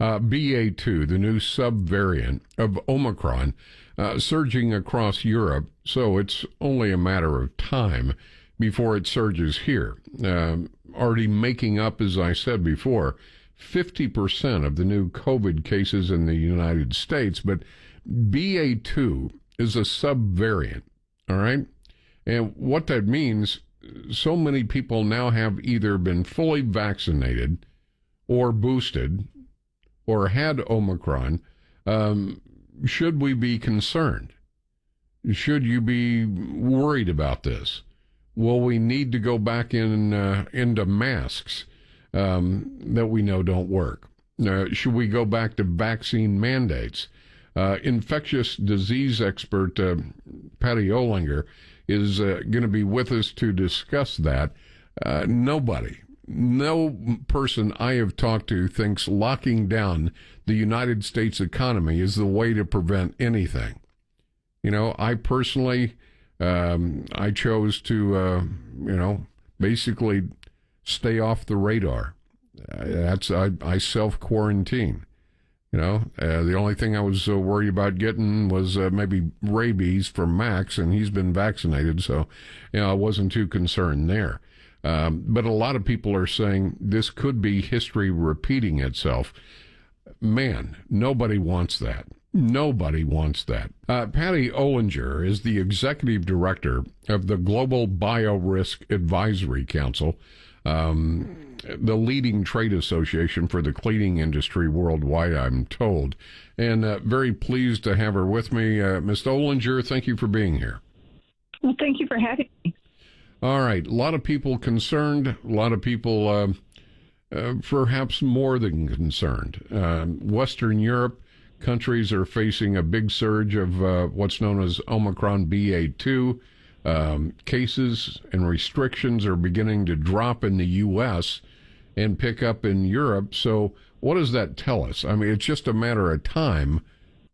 BA2, the new subvariant of Omicron, surging across Europe, so it's only a matter of time before it surges here. Already making up, as I said before, 50% of the new COVID cases in the United States, but BA2 is a subvariant, all right? And what that means, so many people now have either been fully vaccinated or boosted or had Omicron. Should we be concerned? Should you be worried about this? Will we need to go back into masks that we know don't work? Should we go back to vaccine mandates? Infectious disease expert Patty Olinger is going to be with us to discuss that. No person I have talked to thinks locking down the United States economy is the way to prevent anything. You know, I personally, I chose to, basically stay off the radar. I self-quarantine. The only thing I was worried about getting was maybe rabies from Max, and he's been vaccinated, so I wasn't too concerned there. But a lot of people are saying this could be history repeating itself. Man, nobody wants that. Nobody wants that. Patty Olinger is the executive director of the Global Biorisk Advisory Council, the leading trade association for the cleaning industry worldwide, I'm told. And very pleased to have her with me. Ms. Olinger, thank you for being here. Well, thank you for having me. All right. A lot of people concerned, a lot of people perhaps more than concerned. Western Europe countries are facing a big surge of what's known as Omicron BA2. Cases and restrictions are beginning to drop in the U.S. and pick up in Europe. So what does that tell us? I mean, it's just a matter of time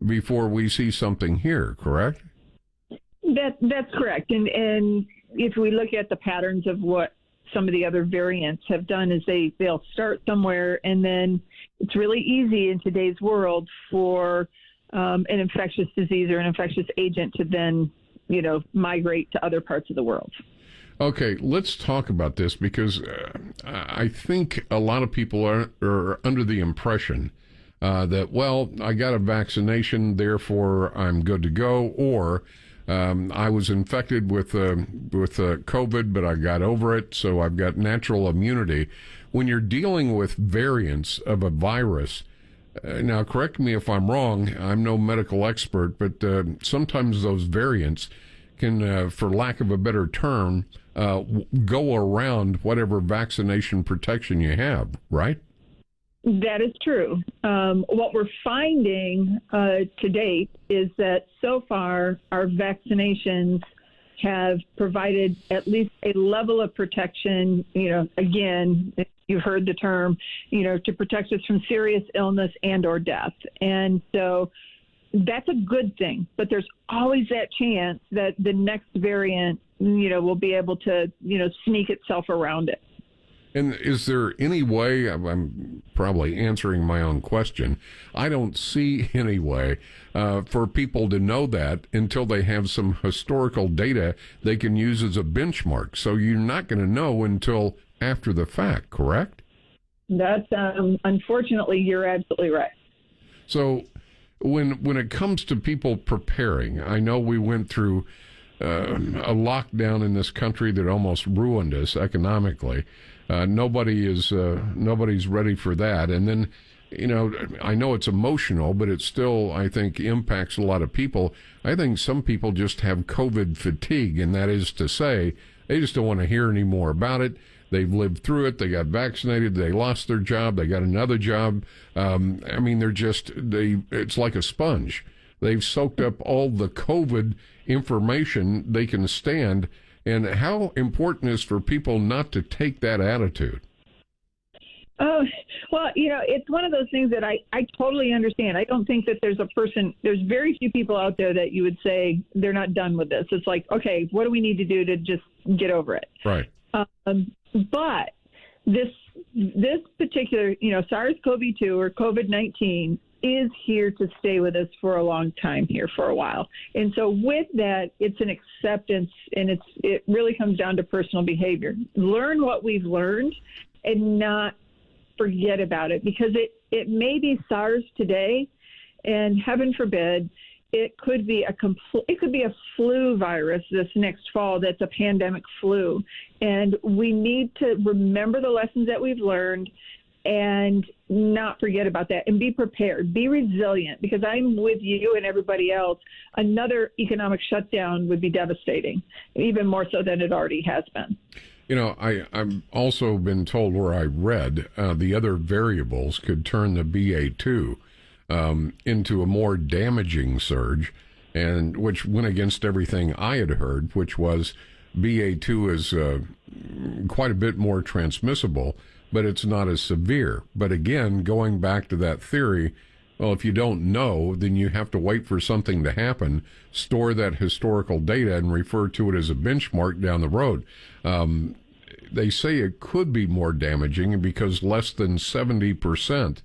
before we see something here, correct? That's correct. And if we look at the patterns of what some of the other variants have done is they'll start somewhere, and then it's really easy in today's world for an infectious disease or an infectious agent to then migrate to other parts of the world. Okay, let's talk about this because I think a lot of people are under the impression that, well, I got a vaccination, therefore I'm good to go, or I was infected with COVID, but I got over it, so I've got natural immunity. When you're dealing with variants of a virus, now correct me if I'm wrong, I'm no medical expert, but sometimes those variants can, for lack of a better term, go around whatever vaccination protection you have, right? That is true. What we're finding to date is that so far our vaccinations have provided at least a level of protection, again, you've heard the term, to protect us from serious illness and or death. And so that's a good thing, but there's always that chance that the next variant, will be able to, sneak itself around it. And is there any way, I'm probably answering my own question, I don't see any way for people to know that until they have some historical data they can use as a benchmark. So you're not going to know until after the fact, correct? That's, unfortunately, you're absolutely right. So when it comes to people preparing, I know we went through a lockdown in this country that almost ruined us economically. Nobody's ready for that. And then, I know it's emotional, but it still, I think, impacts a lot of people. I think some people just have COVID fatigue, and that is to say, they just don't want to hear any more about it. They've lived through it. They got vaccinated. They lost their job. They got another job. It's like a sponge. They've soaked up all the COVID information they can stand. And how important is for people not to take that attitude? Oh, well, it's one of those things that I totally understand. I don't think that there's very few people out there that you would say they're not done with this. It's like, okay, what do we need to do to just get over it? Right. But this this particular, SARS-CoV-2 or COVID-19 is here to stay with us for a long time here for a while. And so with that, it's an acceptance, and it really comes down to personal behavior. Learn what we've learned and not forget about it, because it may be SARS today, and heaven forbid, it could be a flu virus this next fall that's a pandemic flu. And we need to remember the lessons that we've learned and not forget about that, and be prepared, be resilient, because I'm with you and everybody else. Another economic shutdown would be devastating, even more so than it already has been. I've also been told, where I read, the other variables could turn the BA2 into a more damaging surge, and which went against everything I had heard, which was BA2 is quite a bit more transmissible, but it's not as severe. But again, going back to that theory, well, if you don't know, then you have to wait for something to happen, store that historical data, and refer to it as a benchmark down the road. They say it could be more damaging because less than 70%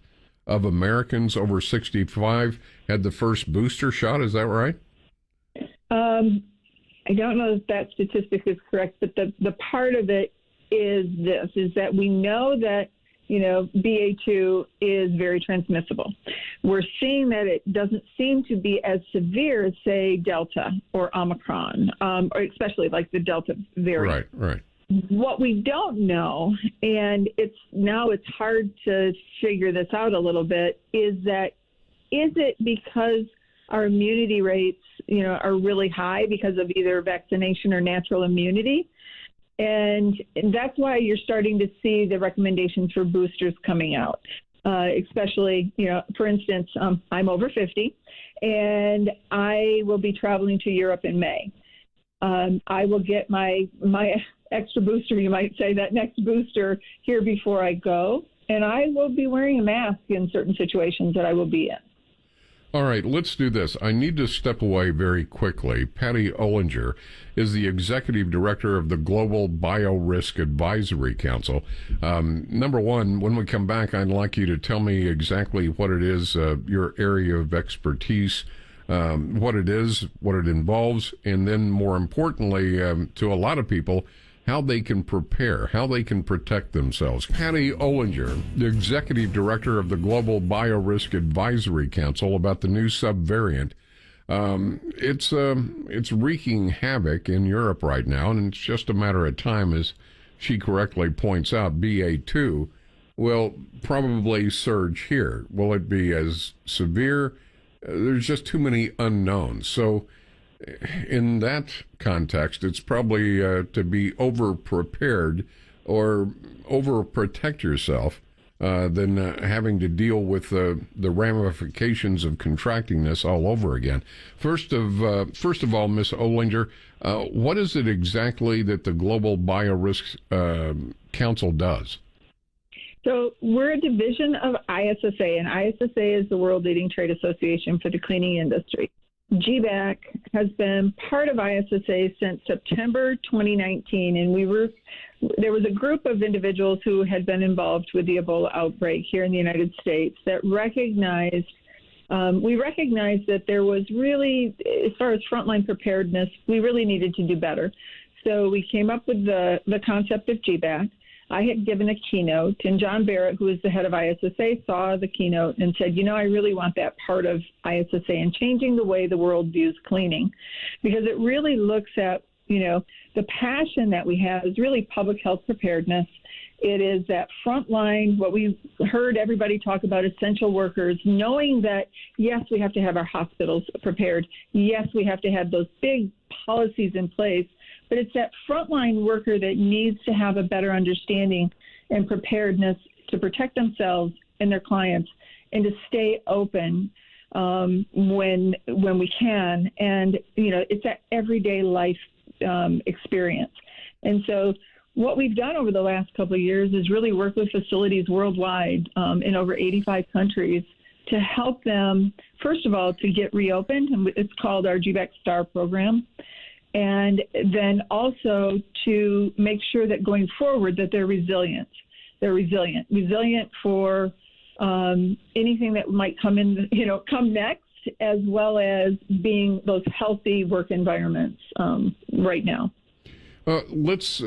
of Americans over 65 had the first booster shot. Is that right? I don't know if that statistic is correct, but the part of it is that we know that, BA2 is very transmissible. We're seeing that it doesn't seem to be as severe as, say, Delta or Omicron, or especially like the Delta variant. Right. What we don't know, and it's hard to figure this out a little bit, is it because our immunity rates, are really high because of either vaccination or natural immunity? And that's why you're starting to see the recommendations for boosters coming out, especially, for instance, I'm over 50, and I will be traveling to Europe in May. I will get my extra booster, you might say, that next booster here before I go, and I will be wearing a mask in certain situations that I will be in. All right, let's do this. I need to step away very quickly. Patty Olinger is the executive director of the Global Biorisk Advisory Council. Number one, when we come back, I'd like you to tell me exactly what it is, your area of expertise, what it is, what it involves, and then more importantly, to a lot of people, how they can prepare, how they can protect themselves. Patty Olinger, the executive director of the Global Biorisk Advisory Council, about the new subvariant. It's wreaking havoc in Europe right now, and it's just a matter of time, as she correctly points out. BA2 will probably surge here. Will it be as severe? There's just too many unknowns. So in that context, it's probably to be over-prepared or over-protect yourself than having to deal with the ramifications of contracting this all over again. First of all, Ms. Olinger, what is it exactly that the Global Biorisk Council does? So we're a division of ISSA, and ISSA is the world leading trade association for the cleaning industry. GBAC has been part of ISSA since September 2019, and there was a group of individuals who had been involved with the Ebola outbreak here in the United States that recognized that there was really, as far as frontline preparedness, we really needed to do better. So we came up with the concept of GBAC. I had given a keynote, and John Barrett, who is the head of ISSA, saw the keynote and said, I really want that part of ISSA and changing the way the world views cleaning, because it really looks at, the passion that we have is really public health preparedness. It is that front line, what we heard everybody talk about, essential workers, knowing that, yes, we have to have our hospitals prepared. Yes, we have to have those big policies in place. But it's that frontline worker that needs to have a better understanding and preparedness to protect themselves and their clients, and to stay open when we can. And it's that everyday life experience. And so what we've done over the last couple of years is really work with facilities worldwide in over 85 countries to help them, first of all, to get reopened. And it's called our GBAC STAR program. And then also to make sure that going forward that they're resilient, They're resilient for anything that might come next, as well as being those healthy work environments right now. Let's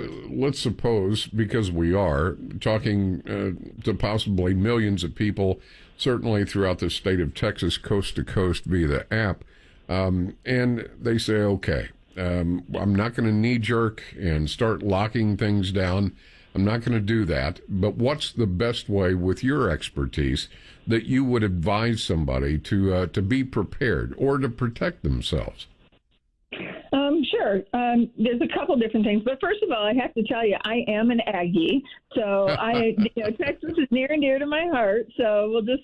suppose, because we are talking to possibly millions of people, certainly throughout the state of Texas, coast to coast via the app, and they say, okay, I'm not going to knee jerk and start locking things down. I'm not going to do that. But what's the best way, with your expertise, that you would advise somebody to be prepared or to protect themselves? Sure. There's a couple different things, but first of all, I have to tell you, I am an Aggie, so Texas is near and dear to my heart. So we'll just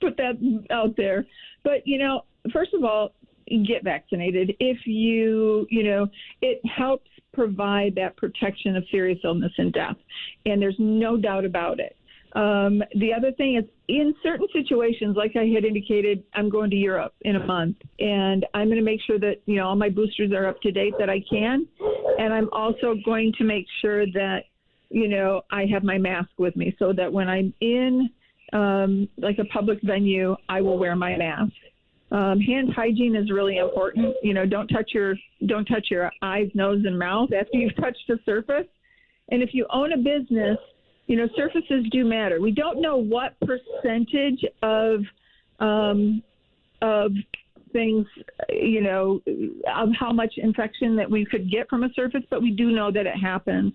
put that out there. But first of all, get vaccinated. If it helps provide that protection of serious illness and death, and there's no doubt about it. The other thing is, in certain situations, like I had indicated, I'm going to Europe in a month, and I'm going to make sure that, all my boosters are up to date that I can. And I'm also going to make sure that, I have my mask with me so that when I'm in like a public venue, I will wear my mask. Hand hygiene is really important. Don't touch your eyes, nose, and mouth after you've touched the surface. And if you own a business, surfaces do matter. We don't know what percentage of things, of how much infection that we could get from a surface, but we do know that it happens.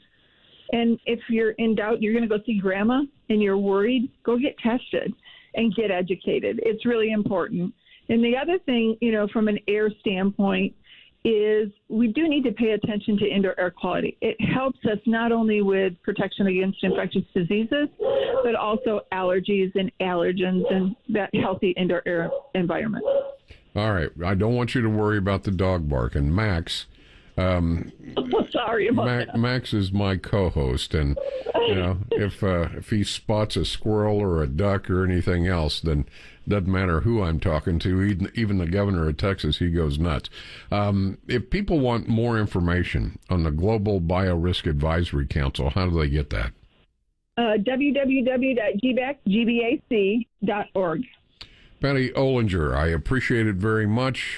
And if you're in doubt, you're going to go see grandma and you're worried, go get tested and get educated. It's really important. And the other thing, from an air standpoint, is we do need to pay attention to indoor air quality. It helps us not only with protection against infectious diseases, but also allergies and allergens and that healthy indoor air environment. All right. I don't want you to worry about the dog barking. Max. Sorry about that. Max is my co-host, and if he spots a squirrel or a duck or anything else, then doesn't matter who I'm talking to. Even the governor of Texas, he goes nuts. If people want more information on the Global Biorisk Advisory Council, how do they get that? www.GBAC.org. Patty Olinger, I appreciate it very much.